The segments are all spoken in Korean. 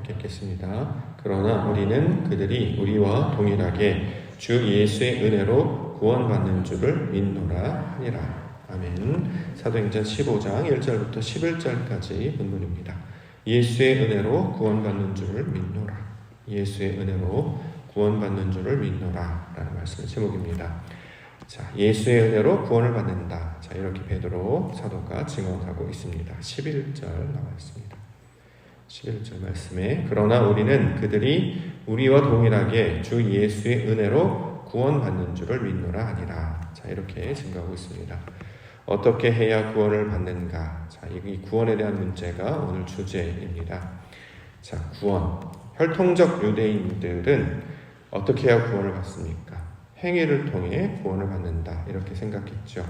함께 읽겠습니다. 그러나 우리는 그들이 우리와 동일하게 주 예수의 은혜로 구원받는 줄을 믿노라 하니라. 아멘. 사도행전 15장 1절부터 11절까지 본문입니다. 예수의 은혜로 구원받는 줄을 믿노라. 예수의 은혜로 구원받는 줄을 믿노라 라는 말씀의 제목입니다. 자, 예수의 은혜로 구원을 받는다. 자, 이렇게 베드로 사도가 증언하고 있습니다. 11절 나와 있습니다. 11절 말씀에 그러나 우리는 그들이 우리와 동일하게 주 예수의 은혜로 구원받는 줄을 믿노라 하니라. 자, 이렇게 증거하고 있습니다. 어떻게 해야 구원을 받는가? 자, 이 구원에 대한 문제가 오늘 주제입니다. 자, 구원. 혈통적 유대인들은 어떻게 해야 구원을 받습니까? 행위를 통해 구원을 받는다. 이렇게 생각했죠.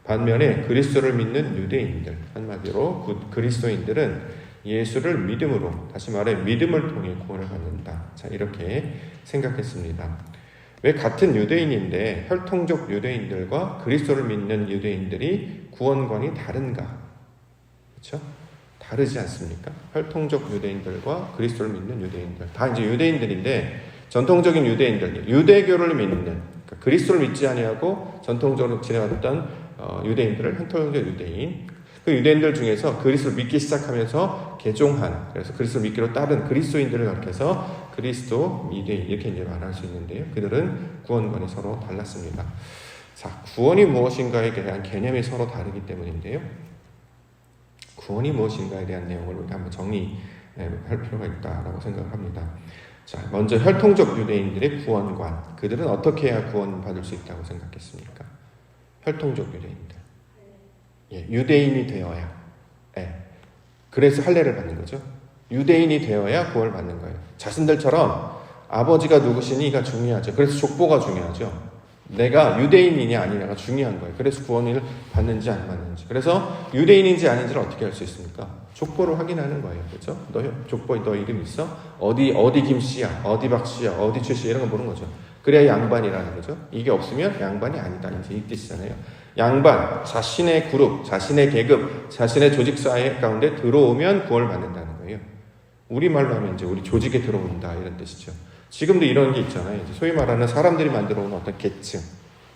반면에 그리스도를 믿는 유대인들, 한마디로 그리스도인들은 예수를 믿음으로, 다시 말해 믿음을 통해 구원을 받는다. 자, 이렇게 생각했습니다. 왜 같은 유대인인데 혈통적 유대인들과 그리스도를 믿는 유대인들이 구원관이 다른가? 그렇죠? 다르지 않습니까? 혈통적 유대인들과 그리스도를 믿는 유대인들, 다 이제 유대인들인데 전통적인 유대인들, 유대교를 믿는, 그러니까 그리스도를 믿지 아니하고 전통적으로 지내왔던 유대인들을 혈통적 유대인, 그 유대인들 중에서 그리스도를 믿기 시작하면서 개종한, 그래서 그리스도를 믿기로 따른 그리스도인들을 가리켜서 그리스도 유대인 이렇게 이제 말할 수 있는데요. 그들은 구원관이 서로 달랐습니다. 자, 구원이 무엇인가에 대한 개념이 서로 다르기 때문인데요. 구원이 무엇인가에 대한 내용을 우리가 한번 정리할 필요가 있다라고 생각을 합니다. 자, 먼저 혈통적 유대인들의 구원관, 그들은 어떻게 해야 구원받을 수 있다고 생각했습니까? 혈통적 유대인들. 예, 유대인이 되어야. 예, 그래서 할례를 받는 거죠. 유대인이 되어야 구원을 받는 거예요. 자신들처럼 아버지가 누구시니가 중요하죠. 그래서 족보가 중요하죠. 내가 유대인이냐 아니냐가 중요한 거예요. 그래서 구원을 받는지 안 받는지. 그래서 유대인인지 아닌지를 어떻게 할 수 있습니까? 족보를 확인하는 거예요. 그렇죠? 족보에 너 이름 있어? 어디 김씨야? 어디 박씨야? 어디 최씨야? 이런 거 보는 거죠. 그래야 양반이라는 거죠. 이게 없으면 양반이 아니다. 이제 이 뜻이잖아요. 양반, 자신의 그룹, 자신의 계급, 자신의 조직사회 가운데 들어오면 구원을 받는다는 거예요. 우리말로 하면 이제 우리 조직에 들어온다 이런 뜻이죠. 지금도 이런 게 있잖아요. 이제 소위 말하는 사람들이 만들어 온 어떤 계층,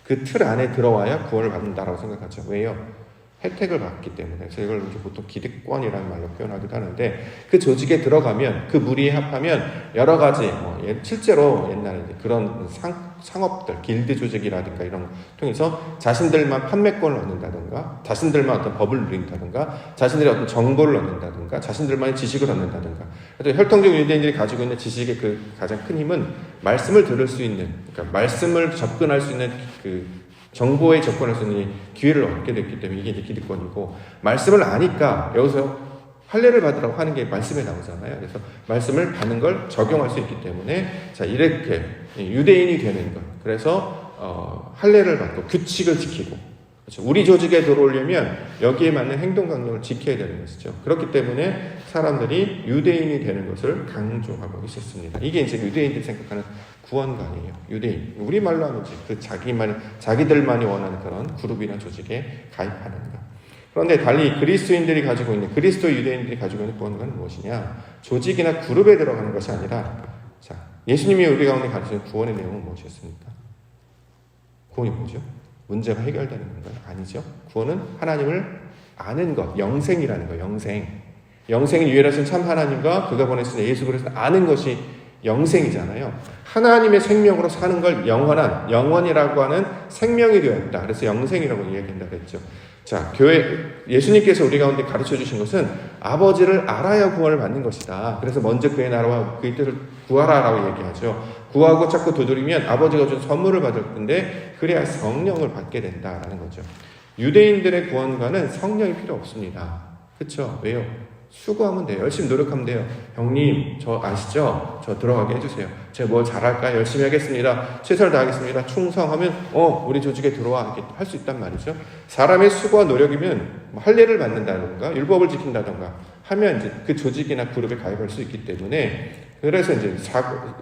그 틀 안에 들어와야 구원을 받는다라고 생각하죠. 왜요? 혜택을 받기 때문에. 그래서 이걸 이제 보통 기득권이라는 말로 표현하기도 하는데, 그 조직에 들어가면, 그 무리에 합하면 여러 가지, 실제로 옛날에 이제 그런 상업들, 길드 조직이라든가 이런 거 통해서 자신들만 판매권을 얻는다든가, 자신들만 어떤 법을 누린다든가, 자신들이 어떤 정보를 얻는다든가, 자신들만의 지식을 얻는다든가. 그래서 혈통적 유대인들이 가지고 있는 지식의 그 가장 큰 힘은 말씀을 들을 수 있는, 그러니까 말씀을 접근할 수 있는 그 정보에 접근할 수 있는 기회를 얻게 됐기 때문에 이게 이제 기득권이고, 말씀을 아니까 여기서 할례를 받으라고 하는 게 말씀에 나오잖아요. 그래서 말씀을 받는 걸 적용할 수 있기 때문에, 자, 이렇게 유대인이 되는 것. 그래서 할례를 받고 규칙을 지키고, 그렇죠? 우리 조직에 들어오려면 여기에 맞는 행동 강령을 지켜야 되는 것이죠. 그렇기 때문에 사람들이 유대인이 되는 것을 강조하고 있었습니다. 이게 이제 유대인들이 생각하는 구원관이에요. 유대인. 우리말로 하면 그 자기들만이 원하는 그런 그룹이나 조직에 가입하는 것. 그런데 달리 그리스도인들이 가지고 있는, 그리스도 유대인들이 가지고 있는 구원관은 무엇이냐? 조직이나 그룹에 들어가는 것이 아니라, 자, 예수님이 우리 가운데 가르치는 구원의 내용은 무엇이었습니까? 구원이 뭐죠? 문제가 해결되는 건가요? 아니죠. 구원은 하나님을 아는 것, 영생이라는 거예요. 영생이 유일하신 참 하나님과 그가 보내신 예수 그리스도를 아는 것이 영생이잖아요. 하나님의 생명으로 사는 걸 영원이라고 하는 생명이 되었다. 그래서 영생이라고 이야기한다고 했죠. 자, 예수님께서 우리 가운데 가르쳐 주신 것은 아버지를 알아야 구원을 받는 것이다. 그래서 먼저 그의 나라와 그의 뜻을 구하라라고 얘기하죠. 구하고 자꾸 두드리면 아버지가 준 선물을 받을 텐데, 그래야 성령을 받게 된다라는 거죠. 유대인들의 구원과는 성령이 필요 없습니다. 그렇죠? 왜요? 수고하면 돼요. 열심히 노력하면 돼요. 형님, 저 아시죠? 저 들어가게 해주세요. 제가 뭘 잘할까요? 열심히 하겠습니다. 최선을 다하겠습니다. 충성하면 우리 조직에 들어와, 이렇게 할 수 있단 말이죠. 사람의 수고와 노력이면 할례를 받는다든가 율법을 지킨다든가 하면 이제 그 조직이나 그룹에 가입할 수 있기 때문에, 그래서 이제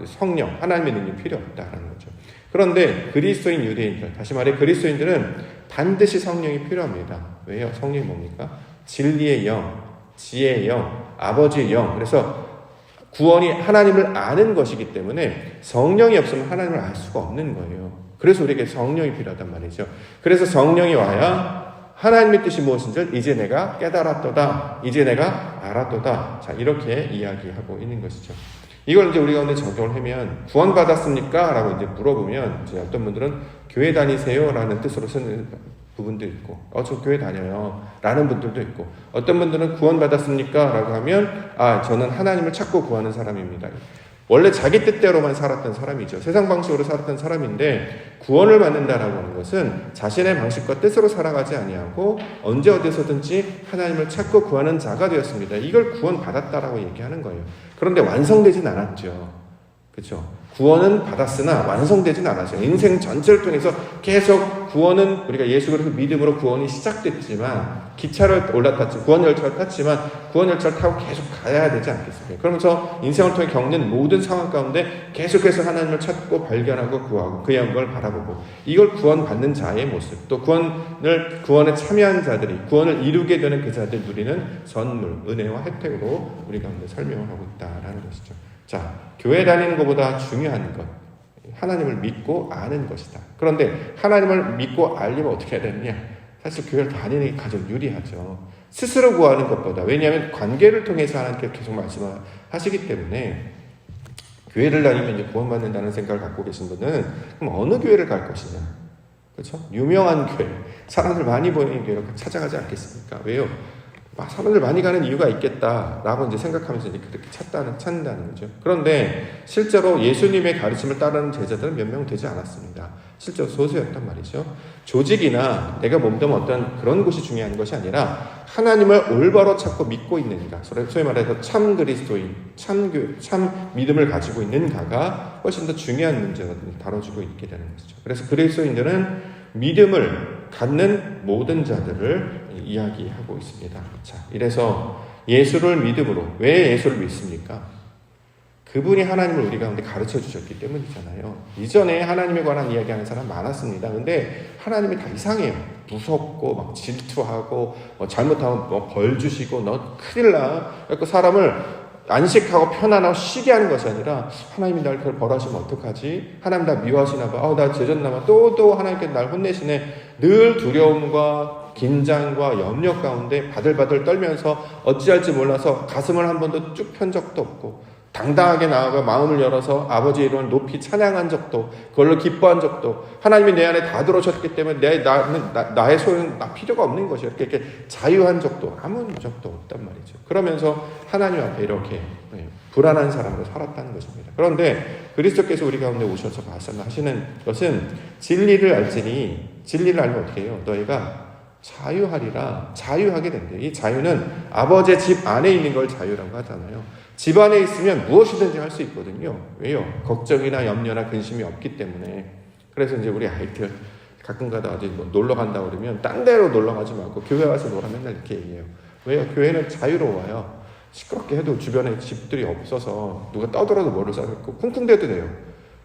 성령, 하나님의 능력이 필요 없다라는 거죠. 그런데 그리스도인 유대인들, 다시 말해 그리스도인들은 반드시 성령이 필요합니다. 왜요? 성령이 뭡니까? 진리의 영, 지혜의 영, 아버지의 영. 그래서 구원이 하나님을 아는 것이기 때문에 성령이 없으면 하나님을 알 수가 없는 거예요. 그래서 우리에게 성령이 필요하단 말이죠. 그래서 성령이 와야 하나님의 뜻이 무엇인지 이제 내가 깨달았도다. 이제 내가 알았도다. 자, 이렇게 이야기하고 있는 것이죠. 이걸 이제 우리가 오늘 적용을 하면 구원받았습니까? 라고 이제 물어보면 이제 어떤 분들은 교회 다니세요? 라는 뜻으로 쓰는 부분도 있고, 저 교회 다녀요. 라는 분들도 있고, 어떤 분들은 구원받았습니까? 라고 하면, 저는 하나님을 찾고 구하는 사람입니다. 원래 자기 뜻대로만 살았던 사람이죠. 세상 방식으로 살았던 사람인데, 구원을 받는다라고 하는 것은 자신의 방식과 뜻으로 살아가지 아니하고 언제 어디서든지 하나님을 찾고 구하는 자가 되었습니다. 이걸 구원받았다라고 얘기하는 거예요. 그런데 완성되진 않았죠. 그렇죠? 구원은 받았으나 완성되진 않았어요. 인생 전체를 통해서 계속 구원은 우리가 예수 그리스도 믿음으로 구원이 시작됐지만 기차를 올라탔지 구원 열차를 탔지만 구원 열차를 타고 계속 가야 되지 않겠습니까? 그러면서 인생을 통해 겪는 모든 상황 가운데 계속해서 하나님을 찾고 발견하고 구하고 그의 영광을 바라보고 이걸 구원받는 자의 모습 또 구원에 참여한 자들이 구원을 이루게 되는 그 자들 누리는 선물, 은혜와 혜택으로 우리 가운데 설명을 하고 있다라는 것이죠. 자, 교회 다니는 것보다 중요한 것, 하나님을 믿고 아는 것이다. 그런데 하나님을 믿고 알려면 어떻게 해야 되느냐? 사실 교회를 다니는 게 가장 유리하죠. 스스로 구하는 것보다. 왜냐하면 관계를 통해서 하나님께서 계속 말씀하시기 때문에 교회를 다니면 이제 구원받는다는 생각을 갖고 계신 분은 그럼 어느 교회를 갈 것이냐? 그렇죠? 유명한 교회, 사람들 많이 보이는 교회를 찾아가지 않겠습니까? 왜요? 사람들 많이 가는 이유가 있겠다라고 이제 생각하면서 이제 그렇게 찾는다는 거죠. 그런데 실제로 예수님의 가르침을 따르는 제자들은 몇 명 되지 않았습니다. 실제로 소수였단 말이죠. 조직이나 내가 몸담은 어떤 그런 곳이 중요한 것이 아니라 하나님을 올바로 찾고 믿고 있는가, 소위 말해서 참 그리스도인, 참 믿음을 가지고 있는가가 훨씬 더 중요한 문제가 다뤄지고 있게 되는 것이죠. 그래서 그리스도인들은 믿음을 갖는 모든 자들을 이야기하고 있습니다. 자, 이래서 예수를 믿음으로 왜 예수를 믿습니까? 그분이 하나님을 우리 가운데 가르쳐 주셨기 때문이잖아요. 이전에 하나님에 관한 이야기하는 사람 많았습니다. 근데 하나님이 다 이상해요. 무섭고 막 질투하고 잘못하면 벌 주시고 너 큰일 나. 그러니까 사람을 안식하고 편안하고 쉬게 하는 것이 아니라 하나님이 날 그걸 벌하시면 어떡하지? 하나님 나 미워하시나 봐. 나 죄졌나 봐. 또 하나님께서 날 혼내시네. 늘 두려움과 긴장과 염려 가운데 바들바들 떨면서 어찌할지 몰라서 가슴을 한 번도 쭉 편 적도 없고 당당하게 나아가 마음을 열어서 아버지의 이름을 높이 찬양한 적도 그걸로 기뻐한 적도 하나님이 내 안에 다 들어오셨기 때문에 나의 소유는 필요가 없는 것이에요. 이렇게 자유한 적도 아무 적도 없단 말이죠. 그러면서 하나님 앞에 이렇게 불안한 사람으로 살았다는 것입니다. 그런데 그리스도께서 우리 가운데 오셔서 말씀하시는 것은 진리를 알지니 진리를 알면 어떻게 해요? 너희가 자유하리라. 자유하게 된대요. 이 자유는 아버지의 집 안에 있는 걸 자유라고 하잖아요. 집 안에 있으면 무엇이든지 할 수 있거든요. 왜요? 걱정이나 염려나 근심이 없기 때문에. 그래서 이제 우리 아이들 가끔가다 어디 놀러 간다 그러면 딴 데로 놀러 가지 말고 교회 와서 놀아 맨날 이렇게 얘기해요. 왜요? 교회는 자유로워요. 시끄럽게 해도 주변에 집들이 없어서 누가 떠들어도 뭐를 싸겠고 쿵쿵대도 돼요.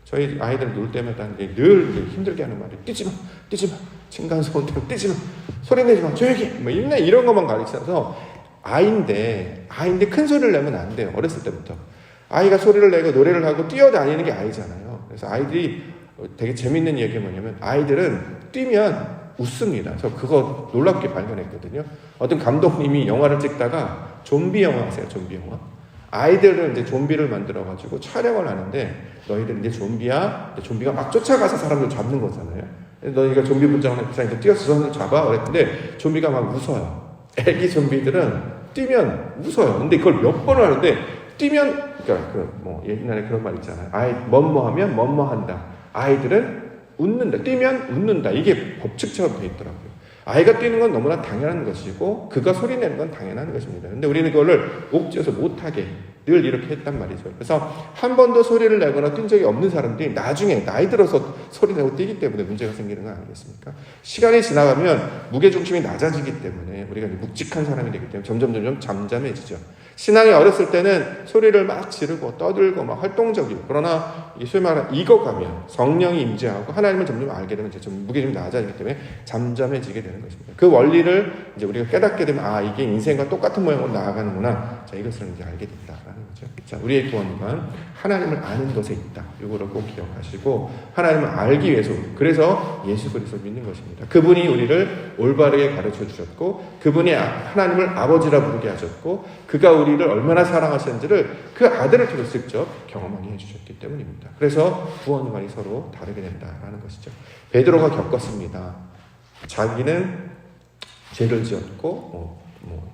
저희 아이들 놀 때마다 늘 힘들게 하는 말이 뛰지 마. 층간소음 때문에 뛰지 마. 소리 내지 마. 조용히 뭐 이런 것만 가르쳐서 아이인데 큰 소리를 내면 안 돼요. 어렸을 때부터. 아이가 소리를 내고 노래를 하고 뛰어다니는 게 아이잖아요. 그래서 아이들이 되게 재밌는 얘기가 뭐냐면 아이들은 뛰면 웃습니다. 저 그거 놀랍게 발견했거든요. 어떤 감독님이 영화를 찍다가 좀비 영화 아세요? 좀비 영화? 아이들은 이제 좀비를 만들어가지고 촬영을 하는데 너희들 이제 좀비야? 좀비가 막 쫓아가서 사람들 잡는 거잖아요. 너희가 좀비 분장을 해서 뛰어서 손을 잡아? 그랬는데 좀비가 막 웃어요. 애기 좀비들은 뛰면 웃어요. 근데 그걸 몇 번을 하는데 뛰면 그러니까 옛날에 그런 말 있잖아요. 뭐뭐하면 뭐뭐한다. 아이들은 웃는다. 뛰면 웃는다. 이게 법칙처럼 되어 있더라고요. 아이가 뛰는 건 너무나 당연한 것이고 그가 소리 내는 건 당연한 것입니다. 근데 우리는 그거를 옥죄어서 못하게 늘 이렇게 했단 말이죠. 그래서 한 번도 소리를 내거나 뛴 적이 없는 사람들이 나중에 나이 들어서 소리 내고 뛰기 때문에 문제가 생기는 거 아니겠습니까? 시간이 지나가면 무게중심이 낮아지기 때문에 우리가 묵직한 사람이 되기 때문에 점점 잠잠해지죠. 신앙이 어렸을 때는 소리를 막 지르고 떠들고 막 활동적이고, 그러나 소위 말하는 익어가면 성령이 임재하고 하나님을 점점 알게 되면 이제 좀 무게 좀 낮아지기 때문에 잠잠해지게 되는 것입니다. 그 원리를 이제 우리가 깨닫게 되면 이게 인생과 똑같은 모양으로 나아가는구나. 자, 이것을 이제 알게 된다라는 거죠. 자, 우리의 구원은 하나님을 아는 것에 있다. 이거를 꼭 기억하시고, 하나님을 알기 위해서, 그래서 예수 그리스도를 믿는 것입니다. 그분이 우리를 올바르게 가르쳐 주셨고, 그분이 하나님을 아버지라 부르게 하셨고, 그가 우리를 얼마나 사랑하셨는지를 그 아들을 통해 직접 경험하게 해주셨기 때문입니다. 그래서 구원과는 서로 다르게 된다라는 것이죠. 베드로가 겪었습니다. 자기는 죄를 지었고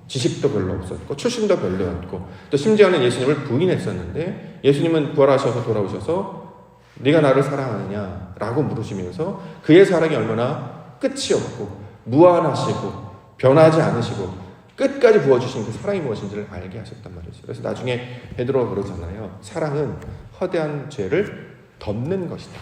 지식도 별로 없었고 출신도 별로였고, 또 심지어는 예수님을 부인했었는데, 예수님은 부활하셔서 돌아오셔서 네가 나를 사랑하느냐 라고 물으시면서 그의 사랑이 얼마나 끝이 없고 무한하시고 변하지 않으시고 끝까지 부어주신 그 사랑이 무엇인지를 알게 하셨단 말이죠. 그래서 나중에 베드로가 그러잖아요. 사랑은 허대한 죄를 덮는 것이다.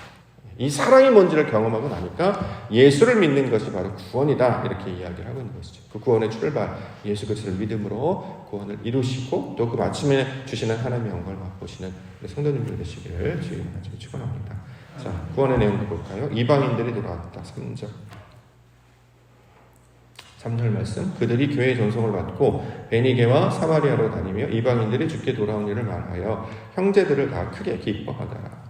이 사랑이 뭔지를 경험하고 나니까 예수를 믿는 것이 바로 구원이다, 이렇게 이야기를 하고 있는 것이죠. 그 구원의 출발, 예수 그리스도를 믿음으로 구원을 이루시고, 또 그 마침에 주시는 하나님의 영광을 맛보시는 성도님들 되시기를 주의 말씀 축원합니다. 자, 구원의 내용을 볼까요? 이방인들이 돌아왔다. 3절. 3절 말씀. 그들이 교회의 전송을 받고 베니게와 사마리아로 다니며 이방인들이 주께 돌아온 일을 말하여 형제들을 다 크게 기뻐하더라.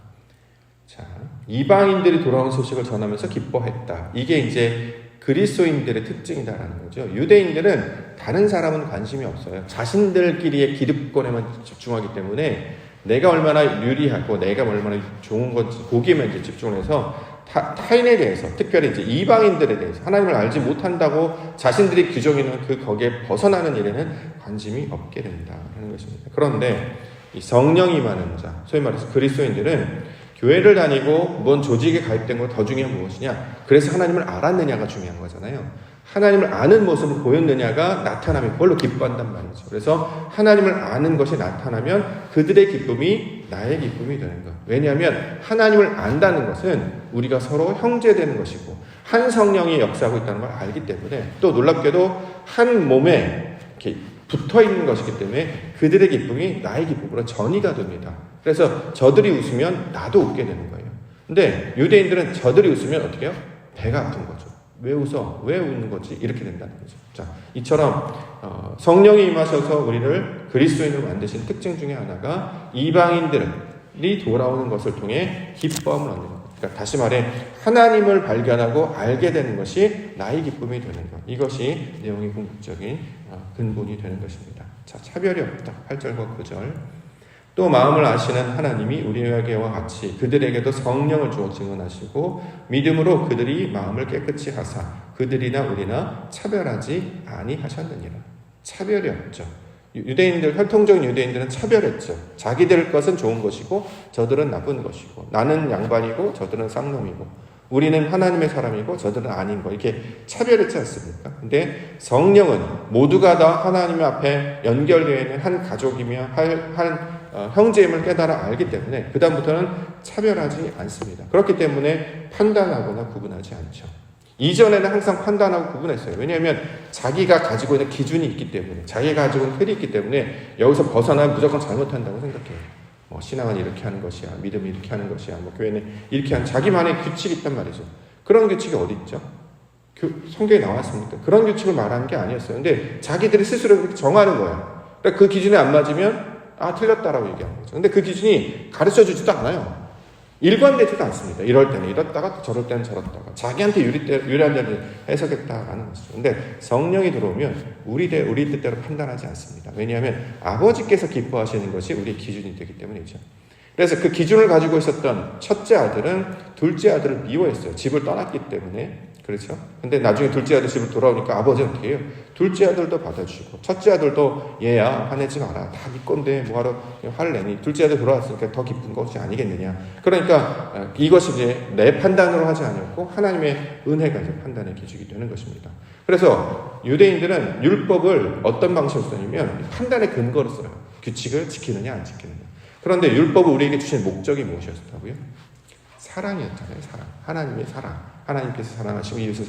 자, 이방인들이 돌아온 소식을 전하면서 기뻐했다. 이게 이제 그리스도인들의 특징이다라는 거죠. 유대인들은 다른 사람은 관심이 없어요. 자신들끼리의 기득권에만 집중하기 때문에 내가 얼마나 유리하고 내가 얼마나 좋은 건지 거기에만 이제 집중해서 타인에 대해서, 특별히 이제 이방인들에 대해서 하나님을 알지 못한다고 자신들이 규정하는 그 거기에 벗어나는 일에는 관심이 없게 된다는 것입니다. 그런데 이 성령이 임하는 자, 소위 말해서 그리스도인들은 교회를 다니고 뭔 조직에 가입된 거 더 중요한 무엇이냐? 그래서 하나님을 알았느냐가 중요한 거잖아요. 하나님을 아는 모습을 보였느냐가 나타나면 그걸로 기뻐한단 말이죠. 그래서 하나님을 아는 것이 나타나면 그들의 기쁨이 나의 기쁨이 되는 것. 왜냐하면 하나님을 안다는 것은 우리가 서로 형제되는 것이고 한 성령이 역사하고 있다는 걸 알기 때문에, 또 놀랍게도 한 몸에 이렇게 붙어 있는 것이기 때문에 그들의 기쁨이 나의 기쁨으로 전이가 됩니다. 그래서 저들이 웃으면 나도 웃게 되는 거예요. 근데 유대인들은 저들이 웃으면 어떻게 해요? 배가 아픈 거죠. 왜 웃어? 왜 웃는 거지? 이렇게 된다는 거죠. 자, 이처럼 성령이 임하셔서 우리를 그리스도인으로 만드신 특징 중에 하나가 이방인들이 돌아오는 것을 통해 기쁨을 얻는 것. 그러니까 다시 말해 하나님을 발견하고 알게 되는 것이 나의 기쁨이 되는 것. 이것이 내용의 궁극적인 근본이 되는 것입니다. 자, 차별이 없다. 8절과 9절. 또 마음을 아시는 하나님이 우리에게와 같이 그들에게도 성령을 주어 증언하시고 믿음으로 그들이 마음을 깨끗이 하사 그들이나 우리나 차별하지 아니하셨느니라. 차별이 없죠. 유대인들, 혈통적인 유대인들은 차별했죠. 자기들 것은 좋은 것이고 저들은 나쁜 것이고, 나는 양반이고 저들은 쌍놈이고, 우리는 하나님의 사람이고 저들은 아닌 거, 이렇게 차별했지 않습니까? 근데 성령은 모두가 다 하나님 앞에 연결되어 있는 한 가족이며 한 형제임을 깨달아 알기 때문에 그 다음부터는 차별하지 않습니다. 그렇기 때문에 판단하거나 구분하지 않죠. 이전에는 항상 판단하고 구분했어요. 왜냐하면 자기가 가지고 있는 기준이 있기 때문에, 자기가 가지고 있는 틀이 있기 때문에 여기서 벗어나면 무조건 잘못한다고 생각해요. 신앙은 이렇게 하는 것이야, 믿음이 이렇게 하는 것이야, 교회는 이렇게 하는, 자기만의 규칙이 있단 말이죠. 그런 규칙이 어디 있죠? 성경에 나왔습니까? 그런 규칙을 말하는 게 아니었어요. 근데 자기들이 스스로 그렇게 정하는 거예요. 그러니까 그 기준에 안 맞으면 틀렸다라고 얘기하는 거죠. 근데 그 기준이 가르쳐 주지도 않아요. 일관되지도 않습니다. 이럴 때는 이렇다가 저럴 때는 저렇다가 자기한테 유리한 데는 해석했다라는 것이죠. 근데 성령이 들어오면 우리 뜻대로 판단하지 않습니다. 왜냐하면 아버지께서 기뻐하시는 것이 우리의 기준이 되기 때문이죠. 그래서 그 기준을 가지고 있었던 첫째 아들은 둘째 아들을 미워했어요. 집을 떠났기 때문에. 그렇죠? 근데 나중에 둘째 아들 집을 돌아오니까 아버지는 어떻게 해요? 둘째 아들도 받아주시고 첫째 아들도 얘야 화내지 마라, 다 네 건데 뭐하러 화를 내니, 둘째 아들 돌아왔으니까 더 기쁜 것이 아니겠느냐. 그러니까 이것이 이제 내 판단으로 하지 않았고 하나님의 은혜가 이제 판단의 기준이 되는 것입니다. 그래서 유대인들은 율법을 어떤 방식으로 쓰냐면 판단의 근거로 써요. 규칙을 지키느냐 안 지키느냐. 그런데 율법을 우리에게 주신 목적이 무엇이었다고요? 사랑이었잖아요. 사랑. 하나님의 사랑. 하나님께서 사랑하시고 이웃을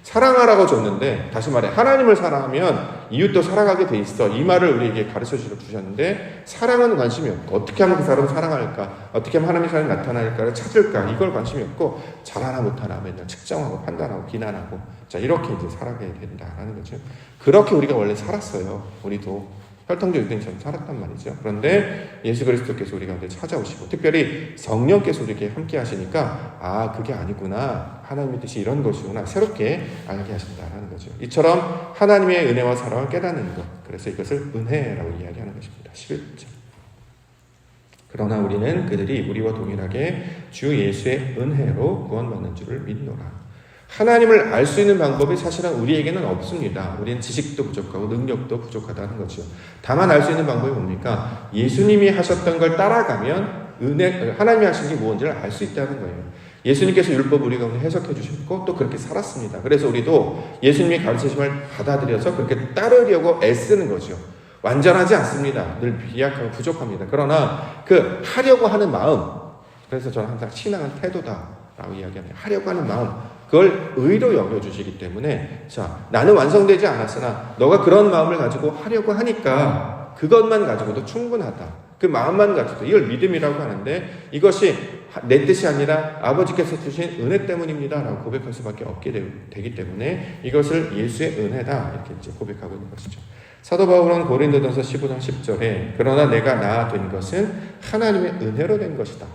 사랑하라고 줬는데, 다시 말해 하나님을 사랑하면 이웃도 살아가게 돼 있어. 이 말을 우리에게 가르쳐 주셨는데, 사랑은 관심이 없고 어떻게 하면 그 사람을 사랑할까, 어떻게 하면 하나님의 사랑이 나타날까를 찾을까, 이걸 관심이 없고 잘하나 못하나 맨날 측정하고 판단하고 비난하고, 자 이렇게 이제 살아가야 된다라는 거죠. 그렇게 우리가 원래 살았어요. 우리도 혈통적 유대인처럼 살았단 말이죠. 그런데 예수 그리스도께서 우리 가운데 찾아오시고, 특별히 성령께서 우리에게 함께 하시니까 그게 아니구나, 하나님의 뜻이 이런 것이구나, 새롭게 알게 하신다라는 거죠. 이처럼 하나님의 은혜와 사랑을 깨닫는 것, 그래서 이것을 은혜라고 이야기하는 것입니다. 11절. 그러나 우리는 그들이 우리와 동일하게 주 예수의 은혜로 구원받는 줄을 믿노라. 하나님을 알 수 있는 방법이 사실은 우리에게는 없습니다. 우리는 지식도 부족하고 능력도 부족하다는 거죠. 다만 알 수 있는 방법이 뭡니까? 예수님이 하셨던 걸 따라가면 하나님이 하신 게 무엇인지를 알 수 있다는 거예요. 예수님께서 율법을 우리 가운데 해석해 주셨고 또 그렇게 살았습니다. 그래서 우리도 예수님의 가르치심을 받아들여서 그렇게 따르려고 애쓰는 거죠. 완전하지 않습니다. 늘 비약하고 부족합니다. 그러나 그 하려고 하는 마음, 그래서 저는 항상 신앙은 태도다라고 이야기합니다. 하려고 하는 마음, 그걸 의로 여겨주시기 때문에, 자 나는 완성되지 않았으나 너가 그런 마음을 가지고 하려고 하니까 그것만 가지고도 충분하다. 그 마음만 가지고도, 이걸 믿음이라고 하는데, 이것이 내 뜻이 아니라 아버지께서 주신 은혜 때문입니다 라고 고백할 수밖에 없게 되기 때문에 이것을 예수의 은혜다 이렇게 이제 고백하고 있는 것이죠. 사도 바울은 고린도전서 15장 10절에 그러나 내가 나 된 것은 하나님의 은혜로 된 것이다.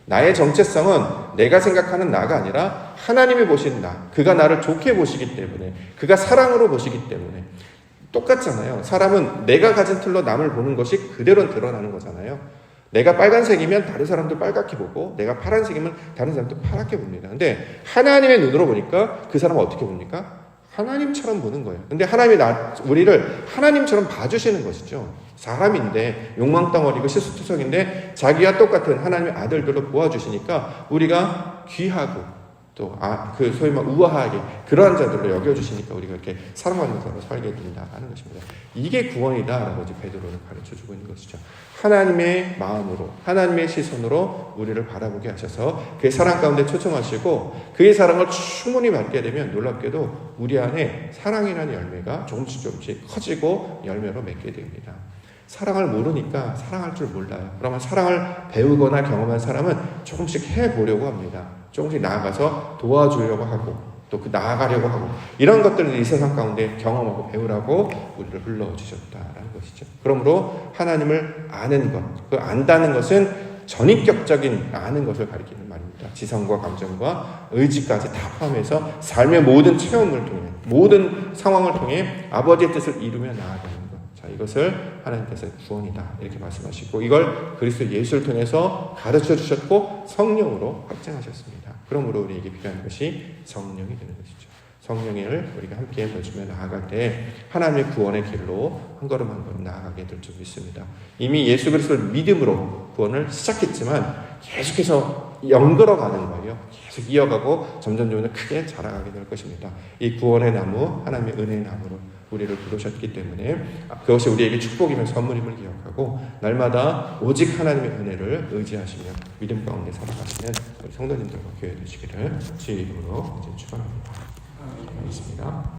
나의 정체성은 내가 생각하는 나가 아니라 하나님이 보신 나, 그가 나를 좋게 보시기 때문에, 그가 사랑으로 보시기 때문에. 똑같잖아요. 사람은 내가 가진 틀로 남을 보는 것이 그대로 드러나는 거잖아요. 내가 빨간색이면 다른 사람도 빨갛게 보고, 내가 파란색이면 다른 사람도 파랗게 봅니다. 근데 하나님의 눈으로 보니까 그 사람은 어떻게 봅니까? 하나님처럼 보는 거예요. 근데 하나님이 우리를 하나님처럼 봐주시는 것이죠. 사람인데 욕망덩어리고 실수투성인데 자기와 똑같은 하나님의 아들들로 보아주시니까 우리가 귀하고 또 그 소위 말 우아하게 그러한 자들로 여겨주시니까 우리가 이렇게 사랑하는 자로 살게 된다는 것입니다. 이게 구원이다라고 이제 베드로는 가르쳐주고 있는 것이죠. 하나님의 마음으로, 하나님의 시선으로 우리를 바라보게 하셔서 그의 사랑 가운데 초청하시고, 그의 사랑을 충분히 받게 되면 놀랍게도 우리 안에 사랑이라는 열매가 조금씩 커지고 열매로 맺게 됩니다. 사랑을 모르니까 사랑할 줄 몰라요. 그러면 사랑을 배우거나 경험한 사람은 조금씩 해보려고 합니다. 조금씩 나아가서 도와주려고 하고 또 그 나아가려고 하고, 이런 것들을 이 세상 가운데 경험하고 배우라고 우리를 불러주셨다라는 것이죠. 그러므로 하나님을 아는 것, 그 안다는 것은 전인격적인 아는 것을 가리키는 말입니다. 지성과 감정과 의지까지 다 포함해서 삶의 모든 체험을 통해, 모든 상황을 통해 아버지의 뜻을 이루며 나아가는 것. 자, 이것을 하나님께서 구원이다 이렇게 말씀하시고, 이걸 그리스도 예수를 통해서 가르쳐 주셨고 성령으로 확증하셨습니다. 그러므로 우리에게 필요한 것이 성령이 되는 것이죠. 성령을 우리가 함께 맺으며 나아갈 때 하나님의 구원의 길로 한 걸음 한 걸음 나아가게 될 줄 믿습니다. 이미 예수 그리스도를 믿음으로 구원을 시작했지만 계속해서 연걸어가는 거예요. 계속 이어가고 점점 크게 자라가게 될 것입니다. 이 구원의 나무, 하나님의 은혜의 나무로 우리를 부르셨기 때문에 그것이 우리에게 축복이며 선물임을 기억하고 날마다 오직 하나님의 은혜를 의지하시며 믿음 가운데 살아가시는 우리 성도님들과 교회 되시기를 주의 이름으로 이제 축원합니다. 알겠습니다.